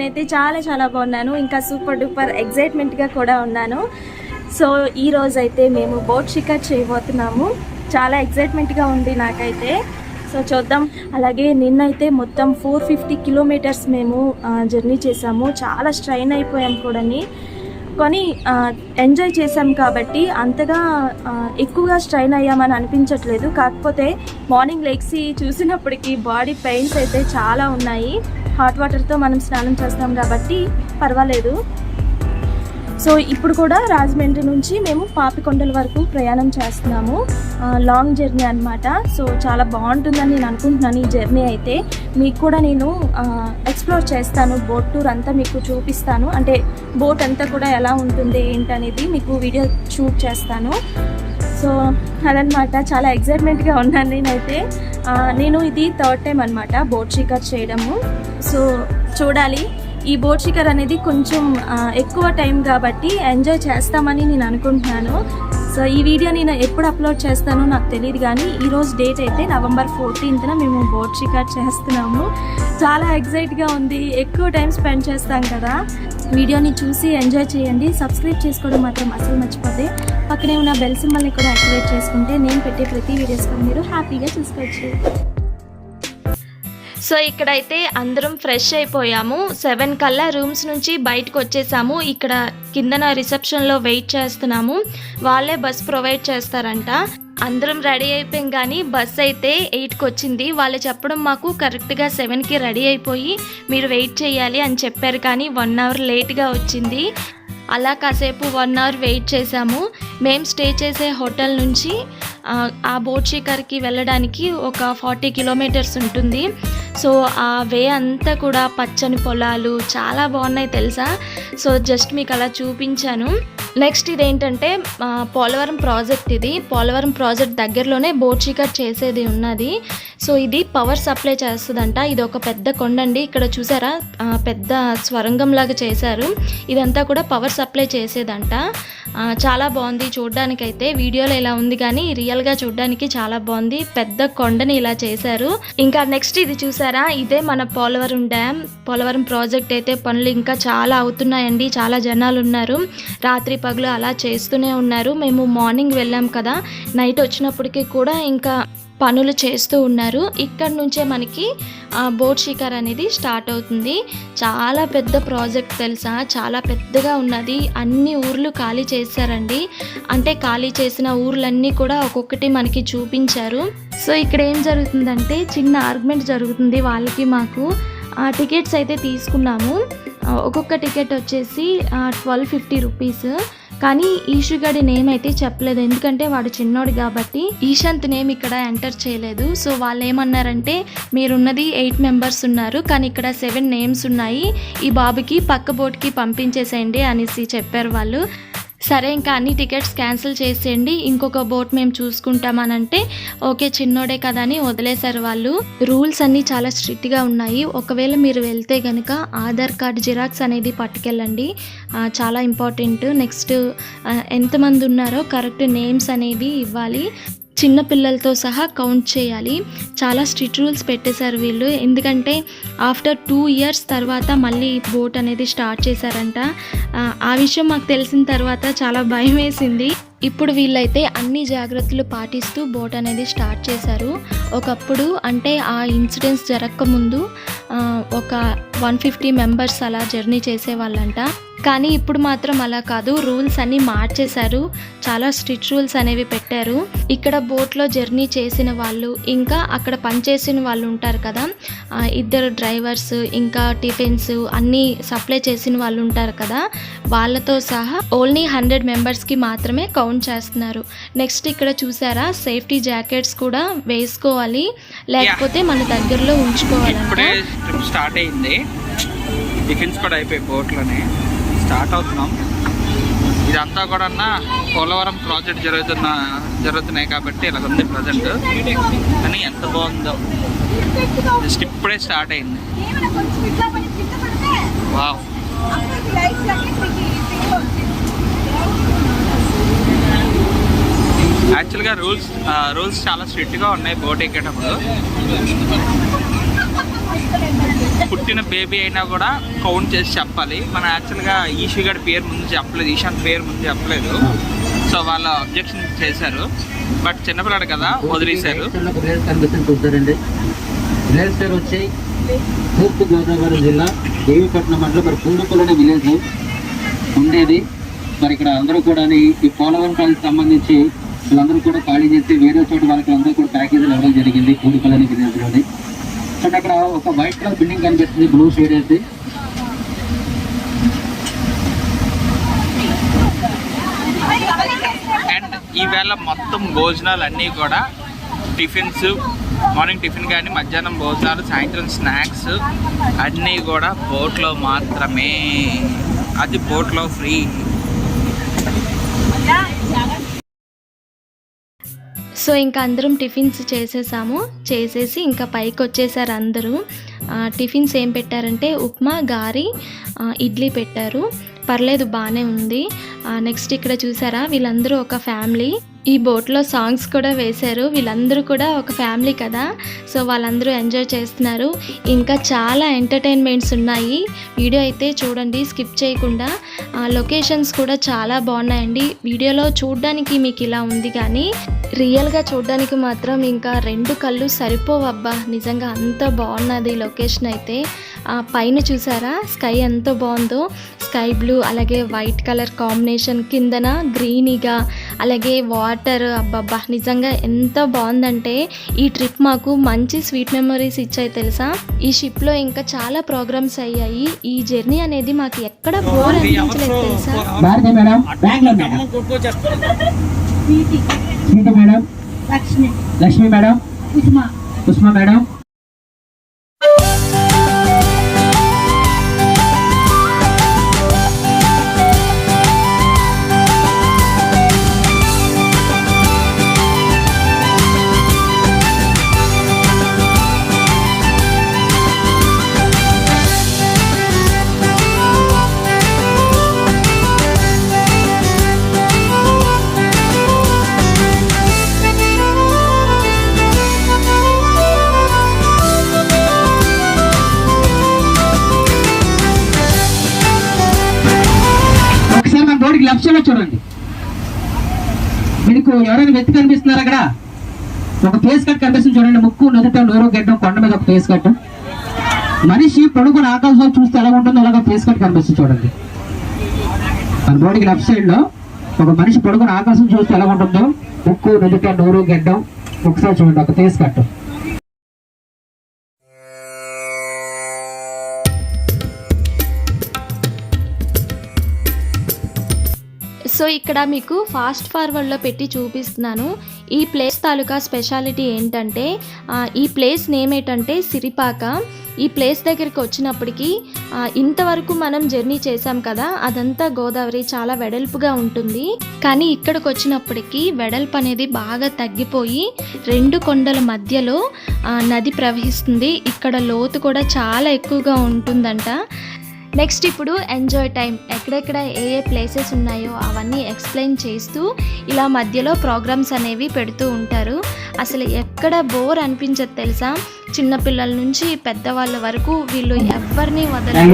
నేనైతే చాలా బాగున్నాను. ఇంకా సూపర్ డూపర్ ఎగ్జైట్మెంట్గా కూడా ఉన్నాను. సో ఈ రోజు అయితే మేము బోట్ షికార్ చేయబోతున్నాము. చాలా ఎగ్జైట్మెంట్గా ఉంది నాకైతే. సో చూద్దాం. అలాగే నిన్నైతే మొత్తం 450 కిలోమీటర్స్ మేము జర్నీ చేసాము. చాలా స్ట్రైన్ అయిపోయాం కూడా, కానీ ఎంజాయ్ చేసాం కాబట్టి అంతగా ఎక్కువగా స్ట్రైన్ అయ్యామని అనిపించట్లేదు. కాకపోతే మార్నింగ్ లెగ్సి చూసినప్పటికీ బాడీ పెయిన్స్ అయితే చాలా ఉన్నాయి. హాట్ వాటర్తో మనం స్నానం చేస్తాం కాబట్టి పర్వాలేదు. సో ఇప్పుడు కూడా రాజమండ్రి నుంచి మేము పాపికొండల వరకు ప్రయాణం చేస్తున్నాము. లాంగ్ జర్నీ అనమాట. సో చాలా బాగుంటుందని నేను అనుకుంటున్నాను ఈ జర్నీ అయితే. మీకు కూడా నేను ఎక్స్ప్లోర్ చేస్తాను, బోట్ టూర్ అంతా మీకు చూపిస్తాను. అంటే బోట్ అంతా కూడా ఎలా ఉంటుంది ఏంటనేది మీకు వీడియో షూట్ చేస్తాను. సో అదనమాట, చాలా ఎగ్జైట్మెంట్గా ఉన్నాను నేనైతే. నేను ఇది 3rd టైం అనమాట బోట్ షికార్ చేయడము. సో చూడాలి. ఈ బోట్ షికార్ అనేది కొంచెం ఎక్కువ టైం కాబట్టి ఎంజాయ్ చేస్తామని నేను అనుకుంటున్నాను. సో ఈ వీడియో నేను ఎప్పుడు అప్లోడ్ చేస్తానో నాకు తెలియదు, కానీ ఈరోజు డేట్ అయితే November 14th మేము బోట్ షికార్ చేస్తున్నాము. చాలా ఎగ్జైట్గా ఉంది. ఎక్కువ టైం స్పెండ్ చేస్తాం కదా. వీడియోని చూసి ఎంజాయ్ చేయండి. సబ్స్క్రైబ్ చేసుకోవడం మాత్రం అసలు మర్చిపోతే పక్కనే ఉన్న బెల్ సింబల్ని కూడా యాక్టివేట్ చేసుకుంటే నేను పెట్టే ప్రతి వీడియోస్ కూడా మీరు హ్యాపీగా చూసుకోవచ్చు. సో ఇక్కడైతే అందరం ఫ్రెష్ అయిపోయాము. 7 కల్లా రూమ్స్ నుంచి బయటకు వచ్చేసాము. ఇక్కడ కిందన రిసెప్షన్లో వెయిట్ చేస్తున్నాము. వాళ్ళే బస్ ప్రొవైడ్ చేస్తారంట. అందరం రెడీ అయిపోయాం, కానీ బస్ అయితే 8కి వచ్చింది. వాళ్ళు చెప్పడం మాకు కరెక్ట్గా 7కి రెడీ అయిపోయి మీరు వెయిట్ చేయాలి అని చెప్పారు, కానీ 1 అవర్ లేట్గా వచ్చింది. అలా కాసేపు 1 అవర్ వెయిట్ చేసాము. మేము స్టే చేసే హోటల్ నుంచి ఆ బోట్ షికార్కి వెళ్ళడానికి ఒక 40 కిలోమీటర్స్ ఉంటుంది. సో ఆ వే అంతా కూడా పచ్చని పొలాలు చాలా బాగున్నాయి తెలుసా. సో జస్ట్ మీకు అలా చూపించాను. నెక్స్ట్ ఇదేంటంటే పోలవరం ప్రాజెక్ట్. ఇది పోలవరం ప్రాజెక్ట్ దగ్గరలోనే బోట్ షికార్ చేసేది ఉన్నది. సో ఇది పవర్ సప్లై చేస్తుందంట. ఇది ఒక పెద్ద కొండ అండి. ఇక్కడ చూసారా పెద్ద స్వరంగం లాగా చేశారు. ఇదంతా కూడా పవర్ సప్లై చేసేదంట. చాలా బాగుంది చూడడానికైతే. వీడియోలో ఇలా ఉంది, కానీ రియల్గా చూడడానికి చాలా బాగుంది. పెద్ద కొండని ఇలా చేశారు. ఇంకా నెక్స్ట్ ఇది చూసారా, ఇదే మన పోలవరం డ్యామ్. పోలవరం ప్రాజెక్ట్ అయితే పనులు ఇంకా చాలా అవుతున్నాయండి. చాలా జనాలు ఉన్నారు. రాత్రి పగలు అలా చేస్తూనే ఉన్నారు. మేము మార్నింగ్ వెళ్ళాం కదా, నైట్ వచ్చినప్పటికీ కూడా ఇంకా పనులు చేస్తూ ఉన్నారు. ఇక్కడ నుంచే మనకి బోట్ షికార్ అనేది స్టార్ట్ అవుతుంది. చాలా పెద్ద ప్రాజెక్ట్ తెలుసా, చాలా పెద్దగా ఉన్నది. అన్ని ఊర్లు ఖాళీ చేశారండి. అంటే ఖాళీ చేసిన ఊర్లన్నీ కూడా ఒక్కొక్కటి మనకి చూపించారు. సో ఇక్కడ ఏం జరుగుతుందంటే చిన్న ఆర్గ్యుమెంట్ జరుగుతుంది వాళ్ళకి మాకు. టికెట్స్ అయితే తీసుకున్నాము. ఒక్కొక్క టికెట్ వచ్చేసి 1250 రూపీస్. కానీ ఈషు గడి నేమ్ అయితే చెప్పలేదు, ఎందుకంటే వాడు చిన్నోడు కాబట్టి ఈశాంత్ నేమ్ ఇక్కడ ఎంటర్ చేయలేదు. సో వాళ్ళు ఏమన్నారంటే మీరున్నది 8 మెంబర్స్ ఉన్నారు, కానీ ఇక్కడ 7 నేమ్స్ ఉన్నాయి. ఈ బాబుకి పక్క బోట్కి పంపించేసేయండి అనేసి చెప్పారు వాళ్ళు. సరే ఇంకా అన్ని టికెట్స్ క్యాన్సిల్ చేసేయండి, ఇంకొక బోట్ మేము చూసుకుంటామనంటే ఓకే చిన్నోడే కదా అని వదిలేశారు వాళ్ళు. రూల్స్ అన్నీ చాలా స్ట్రిక్ట్గా ఉన్నాయి. ఒకవేళ మీరు వెళ్తే కనుక ఆధార్ కార్డ్ జిరాక్స్ అనేది పట్టుకెళ్ళండి, చాలా ఇంపార్టెంట్. నెక్స్ట్ ఎంతమంది ఉన్నారో కరెక్ట్ నేమ్స్ అనేవి ఇవ్వాలి. చిన్న పిల్లలతో సహా కౌంట్ చేయాలి. చాలా స్ట్రిక్ట్ రూల్స్ పెట్టేశారు వీళ్ళు. ఎందుకంటే ఆఫ్టర్ 2 years తర్వాత మళ్ళీ బోట్ అనేది స్టార్ట్ చేశారంట. ఆ విషయం మాకు తెలిసిన తర్వాత చాలా భయం వేసింది. ఇప్పుడు వీళ్ళైతే అన్ని జాగ్రత్తలు పాటిస్తూ బోట్ అనేది స్టార్ట్ చేశారు. ఒకప్పుడు అంటే ఆ ఇన్సిడెంట్స్ జరగకముందు ఒక 150 మెంబర్స్ అలా జర్నీ చేసేవాళ్ళంట. కానీ ఇప్పుడు మాత్రం అలా కాదు, రూల్స్ అన్నీ మార్చేశారు. చాలా స్ట్రిక్ట్ రూల్స్ అనేవి పెట్టారు. ఇక్కడ బోట్లో జర్నీ చేసిన వాళ్ళు ఇంకా అక్కడ పనిచేసిన వాళ్ళు ఉంటారు కదా, 2 డ్రైవర్స్ ఇంకా టిఫిన్స్ అన్నీ సప్లై చేసిన వాళ్ళు ఉంటారు కదా, వాళ్ళతో సహా ఓన్లీ 100 మెంబర్స్కి మాత్రమే కౌంట్ చేస్తున్నారు. నెక్స్ట్ ఇక్కడ చూసారా సేఫ్టీ జాకెట్స్ కూడా వేసుకోవాలి, లేకపోతే మన దగ్గరలో ఉంచుకోవాలి. స్టార్ట్ అయింది, టిఫిన్స్ కూడా అయిపోయి బోట్లోనే స్టార్ట్ అవుతున్నాం. ఇదంతా కూడా పోలవరం ప్రాజెక్ట్ జరుగుతున్నాయి కాబట్టి ఇలా ఉంది ప్రజెంట్. కానీ ఎంత బాగుందో, జస్ట్ ఇప్పుడే స్టార్ట్ అయింది. వావ్, యాక్చువల్గా రూల్స్ చాలా స్ట్రిక్ట్గా ఉన్నాయి బోట్ ఎక్కేటప్పుడు. పుట్టిన బేబీ అయినా కూడా కౌంట్ చేసి చెప్పాలి. మనం యాక్చువల్గా ఈషు గడి పేరు ముందు చెప్పలేదు, ఈశాంత్ పేరు ముందు చెప్పలేదు. సో వాళ్ళు అబ్జెక్షన్ చేశారు. బట్ చిన్నపిల్లాడు కదా వదిలేశారు. చూస్తారండి విలేజ్ పేరు వచ్చి తూర్పు గోదావరి జిల్లా దేవీపట్నం మండలం మరి పూడుకులనే విలేజ్ ఉండేది. మరి ఇక్కడ అందరూ కూడా ఈ పోలవరం కాలకి సంబంధించి వీళ్ళందరూ కూడా ఖాళీ చేసి వేరే చోట వాళ్ళకి అందరూ కూడా ప్యాకేజీలు ఇవ్వడం జరిగింది పూడుకులనే విలేజ్ లోని. సో అక్కడ ఒక వైట్ కలర్ బిల్డింగ్ కనిపిస్తుంది, బ్లూ షేడ్ వేసి. అండ్ ఈవేళ మొత్తం భోజనాలు అన్నీ కూడా టిఫిన్స్, మార్నింగ్ టిఫిన్ కానీ మధ్యాహ్నం భోజనాలు, సాయంత్రం స్నాక్స్ అన్నీ కూడా బోట్లో మాత్రమే. అది బోట్లో ఫ్రీ. సో ఇంకా అందరం టిఫిన్స్ చేసేసి ఇంకా పైకి వచ్చేసారు అందరూ. టిఫిన్స్ ఏం పెట్టారంటే ఉప్మా, గారి, ఇడ్లీ పెట్టారు. పర్లేదు, బాగానే ఉంది. నెక్స్ట్ ఇక్కడ చూసారా, వీళ్ళందరూ ఒక ఫ్యామిలీ. ఈ బోట్లో సాంగ్స్ కూడా వేశారు. వీళ్ళందరూ కూడా ఒక ఫ్యామిలీ కదా, సో వాళ్ళందరూ ఎంజాయ్ చేస్తున్నారు. ఇంకా చాలా ఎంటర్టైన్మెంట్స్ ఉన్నాయి. వీడియో అయితే చూడండి స్కిప్ చేయకుండా. లొకేషన్స్ కూడా చాలా బాగున్నాయండి. వీడియోలో చూడడానికి మీకు ఇలా ఉంది కానీ రియల్గా చూడడానికి మాత్రం ఇంకా 2 కళ్ళు సరిపోవబ్బా. నిజంగా అంత బాగున్నది లొకేషన్ అయితే. పైన చూసారా స్కై ఎంత బాగుందో, స్కై బ్లూ అలాగే వైట్ కలర్ కాంబినేషన్, కిందన గ్రీనీగా అలాగే వాటర్. అబ్బబ్బా నిజంగా ఎంత బాగుందంటే ఈ ట్రిప్ మాకు మంచి స్వీట్ మెమరీస్ ఇచ్చాయి తెలుసా. ఈ షిప్లో ఇంకా చాలా ప్రోగ్రామ్స్ అయ్యాయి. ఈ జర్నీ అనేది మాకు ఎక్కడ బోర్ అనిపించలేదు తెలుసా. Madam, Lakshmi madam, Usma madam. Left side చూడండి, మీకు ఎవరైనా వ్యక్తి కనిపిస్తున్నారు? అక్కడ ఒక ఫేస్ కట్ కనిపిస్తుంది చూడండి. ముక్కు, నుదుట, నోరు, గడ్డం, కొండ మీద ఒక ఫేస్ కట్. మనిషి పడుకుని ఆకాశంలో చూస్తే ఎలా ఉంటుందో అలాగా ఫేస్ కట్ కనిపిస్తుంది చూడండి. మన బోర్డుకి లెఫ్ట్ సైడ్ లో ఒక మనిషి పడుకుని ఆకాశం చూస్తే ఎలా ఉంటుందో ముక్కు, నుదుట, నోరు, గడ్డం ఒకసారి చూడండి, ఒక ఫేస్ కట్. సో ఇక్కడ మీకు ఫాస్ట్ ఫార్వర్డ్లో పెట్టి చూపిస్తున్నాను. ఈ ప్లేస్ తాలూకా స్పెషాలిటీ ఏంటంటే ఈ ప్లేస్ నేమ్ ఏంటంటే సిరిపాక. ఈ ప్లేస్ దగ్గరికి వచ్చినప్పటికీ ఇంతవరకు మనం జర్నీ చేసాం కదా, అదంతా గోదావరి చాలా వెడల్పుగా ఉంటుంది. కానీ ఇక్కడికి వచ్చినప్పటికీ వెడల్పు అనేది బాగా తగ్గిపోయి 2 కొండల మధ్యలో నది ప్రవహిస్తుంది. ఇక్కడ లోతు కూడా చాలా ఎక్కువగా ఉంటుందంట. నెక్స్ట్ ఇప్పుడు ఎంజాయ్ టైం. ఎక్కడెక్కడ ఏ ప్లేసెస్ ఉన్నాయో అవన్నీ ఎక్స్ప్లెయిన్ చేస్తూ ఇలా మధ్యలో ప్రోగ్రామ్స్ అనేవి పెడుతూ ఉంటారు. అసలు ఎక్కడ బోర్ అనిపించదు తెలుసా. చిన్నపిల్లల నుంచి పెద్దవాళ్ళ వరకు వీళ్ళు ఎవరిని వదలరు.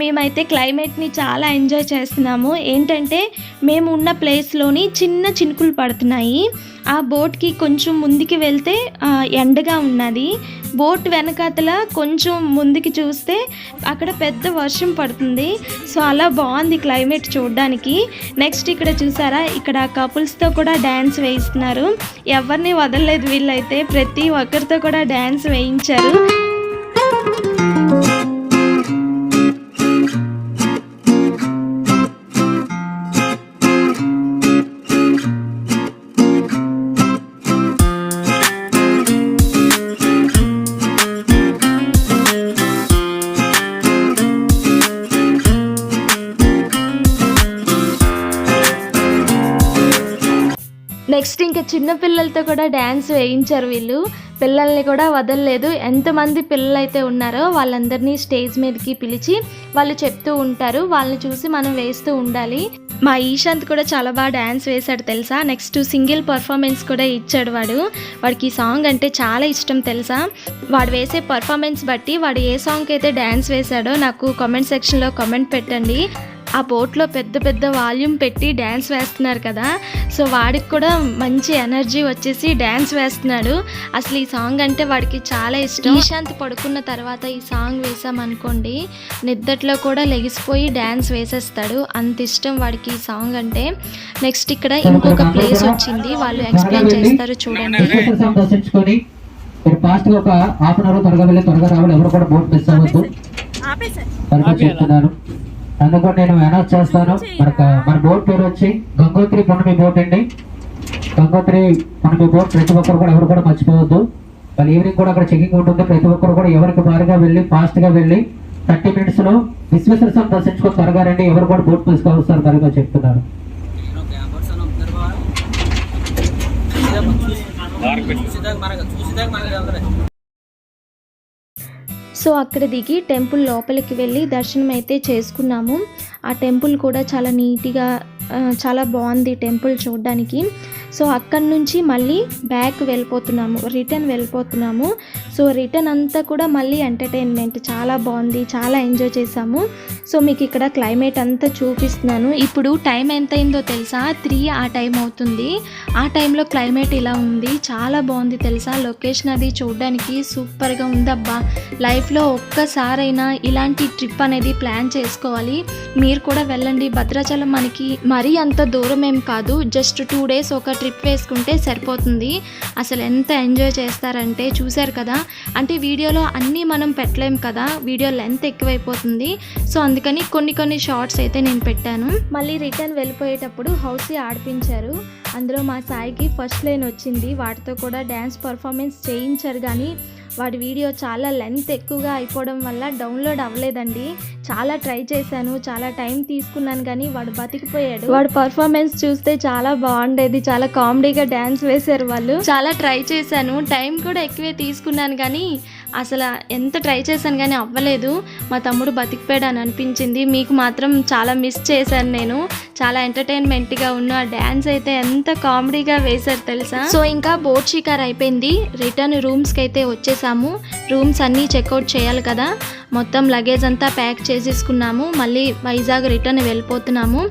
మేమైతే క్లైమేట్ని చాలా ఎంజాయ్ చేస్తున్నాము. ఏంటంటే మేము ఉన్న ప్లేస్లోని చిన్న చినుకులు పడుతున్నాయి. ఆ బోట్కి కొంచెం ముందుకి వెళ్తే ఎండగా ఉన్నది. బోట్ వెనకాతల కొంచెం ముందుకి చూస్తే అక్కడ పెద్ద వర్షం పడుతుంది. సో అలా బాగుంది క్లైమేట్ చూడడానికి. నెక్స్ట్ ఇక్కడ చూసారా, ఇక్కడ కపుల్స్తో కూడా డ్యాన్స్ వేయిస్తున్నారు. ఎవరిని వదలలేదు వీళ్ళైతే, ప్రతి ఒక్కరితో కూడా డ్యాన్స్ వేయించారు. నెక్స్ట్ ఇంకా చిన్న పిల్లలతో కూడా డ్యాన్స్ వేయించారు వీళ్ళు. పిల్లల్ని కూడా వదలలేదు. ఎంతమంది పిల్లలు అయితే ఉన్నారో వాళ్ళందరినీ స్టేజ్ మీదకి పిలిచి వాళ్ళు చెప్తూ ఉంటారు. వాళ్ళని చూసి మనం వేస్తూ ఉండాలి. మా ఈశాంత్ కూడా చాలా బాగా డ్యాన్స్ వేశాడు తెలుసా. నెక్స్ట్ సింగిల్ పర్ఫార్మెన్స్ కూడా ఇచ్చాడు వాడికి ఈ సాంగ్ అంటే చాలా ఇష్టం తెలుసా. వాడు వేసే పర్ఫార్మెన్స్ బట్టి వాడు ఏ సాంగ్కి అయితే డ్యాన్స్ వేశాడో నాకు కామెంట్ సెక్షన్లో కామెంట్ పెట్టండి. ఆ బోట్లో పెద్ద పెద్ద వాల్యూమ్ పెట్టి డ్యాన్స్ వేస్తున్నారు కదా, సో వాడికి కూడా మంచి ఎనర్జీ వచ్చేసి డ్యాన్స్ వేస్తున్నాడు. అసలు ఈ సాంగ్ అంటే వాడికి చాలా ఇష్టం. ఈశాంత్ పడుకున్న తర్వాత ఈ సాంగ్ వేసామనుకోండి, నిద్దట్లో కూడా లెగిసిపోయి డ్యాన్స్ వేసేస్తాడు. అంత ఇష్టం వాడికి ఈ సాంగ్ అంటే. నెక్స్ట్ ఇక్కడ ఇంకొక ప్లేస్ వచ్చింది, వాళ్ళు ఎక్స్ప్లెయిన్ చేస్తారు చూడండి. అందుకు నేను అనౌన్స్ చేస్తాను. మన బోట్ పేరు వచ్చి గంగోత్రి పున్నమి బోట్ అండి. గంగోత్రి పున్నమి బోట్ ప్రతి ఒక్కరు కూడా ఎవరు కూడా మర్చిపోవద్దు. వాళ్ళు ఈవినింగ్ కూడా అక్కడ చెకింగ్ ఉంటుంది. ప్రతి ఒక్కరు కూడా ఎవరికి బారుగా వెళ్ళి ఫాస్ట్గా వెళ్ళి 30 minutes లో విశ్వేశ్వర దర్శించుకొని త్వరగా రండి. ఎవరు కూడా బోట్ తీసుకోవస్తారు త్వరగా చెప్తున్నారు. సో అక్కడ దిగి టెంపుల్ లోపలికి వెళ్ళి దర్శనం అయితే చేసుకున్నాము. ఆ టెంపుల్ కూడా చాలా నీట్గా చాలా బాగుంది టెంపుల్ చూడడానికి. సో అక్కడి నుంచి మళ్ళీ బ్యాక్ రిటర్న్ వెళ్ళిపోతున్నాము. సో రిటర్న్ అంతా కూడా మళ్ళీ ఎంటర్టైన్మెంట్ చాలా బాగుంది, చాలా ఎంజాయ్ చేసాము. సో మీకు ఇక్కడ క్లైమేట్ అంతా చూపిస్తున్నాను. ఇప్పుడు టైం ఎంత అయిందో తెలుసా, 3 ఆ టైం అవుతుంది. ఆ టైంలో క్లైమేట్ ఇలా ఉంది, చాలా బాగుంది తెలుసా. లొకేషన్ అది చూడడానికి సూపర్గా ఉందబ్బా. లైఫ్లో ఒక్కసారైనా ఇలాంటి ట్రిప్ అనేది ప్లాన్ చేసుకోవాలి. మీరు కూడా వెళ్ళండి. భద్రాచలం మనకి మరీ అంత దూరం ఏం కాదు, జస్ట్ 2 days ఒక ట్రిప్ వేసుకుంటే సరిపోతుంది. అసలు ఎంత ఎంజాయ్ చేస్తారంటే చూశారు కదా. అంటే వీడియోలో అన్నీ మనం పెట్టలేం కదా, వీడియో లెంత్ ఎక్కువైపోతుంది. సో అందుకని కొన్ని షార్ట్స్ అయితే నేను పెట్టాను. మళ్ళీ రిటర్న్ వెళ్ళిపోయేటప్పుడు హౌసీ ఆడిపించారు. అందులో మా సాయికి ఫస్ట్ లైన్ వచ్చింది. వాటితో కూడా డ్యాన్స్ పర్ఫార్మెన్స్ చేయించారు, కానీ వాడి వీడియో చాలా లెంత్ ఎక్కువగా అయిపోవడం వల్ల డౌన్లోడ్ అవ్వలేదండి. చాలా ట్రై చేశాను, చాలా టైం తీసుకున్నాను, కానీ వాడు బతికిపోయాడు. వాడు పర్ఫార్మెన్స్ చూస్తే చాలా బాగుండేది, చాలా కామెడీగా డ్యాన్స్ వేశారు వాళ్ళు. చాలా ట్రై చేశాను, టైం కూడా ఎక్కువే తీసుకున్నాను, కానీ అసలు ఎంత ట్రై చేశాను కానీ అవ్వలేదు. మా తమ్ముడు బతికిపోయాడు అని అనిపించింది. మీకు మాత్రం చాలా మిస్ చేశాను నేను. చాలా ఎంటర్టైన్మెంట్గా ఉన్న డ్యాన్స్ అయితే ఎంత కామెడీగా వేశారు తెలుసా. సో ఇంకా బోట్ షికార్ అయిపోయింది. రిటర్న్ రూమ్స్కి అయితే వచ్చేసాము. రూమ్స్ అన్నీ చెక్అవుట్ చేయాలి కదా, మొత్తం లగేజ్ అంతా ప్యాక్ చేసేసుకున్నాము. మళ్ళీ వైజాగ్ రిటర్న్ వెళ్ళిపోతున్నాము.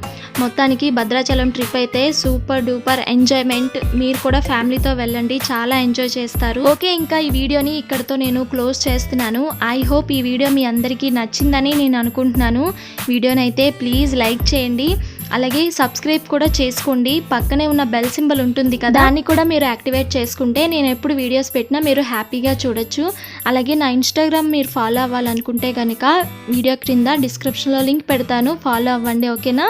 మొత్తానికి భద్రాచలం ట్రిప్ అయితే సూపర్ డూపర్ ఎంజాయ్మెంట్. మీరు కూడా ఫ్యామిలీతో వెళ్ళండి, చాలా ఎంజాయ్ చేస్తారు. ఓకే, ఇంకా ఈ వీడియోని ఇక్కడితో నేను క్లోజ్ చేస్తున్నాను. ఐ హోప్ ఈ వీడియో మీ అందరికీ నచ్చిందని నేను అనుకుంటున్నాను. వీడియోనైతే ప్లీజ్ లైక్ చేయండి, అలాగే సబ్స్క్రైబ్ కూడా చేసుకోండి. పక్కనే ఉన్న బెల్ సింబల్ ఉంటుంది కదా, దాన్ని కూడా మీరు యాక్టివేట్ చేసుకుంటే నేను ఎప్పుడు వీడియోస్ పెట్టినా మీరు హ్యాపీగా చూడొచ్చు. అలాగే నా ఇన్స్టాగ్రామ్ మీరు ఫాలో అవ్వాలనుకుంటే కనుక వీడియో క్రింద డిస్క్రిప్షన్లో లింక్ పెడతాను, ఫాలో అవ్వండి. ఓకేనా?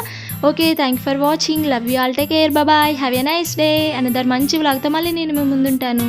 Okay, thank for watching. Love you all, take care, bye, have a nice day. Another మంచి వ్లాగ్తో మళ్ళీ నేను మీ ముందుంటాను.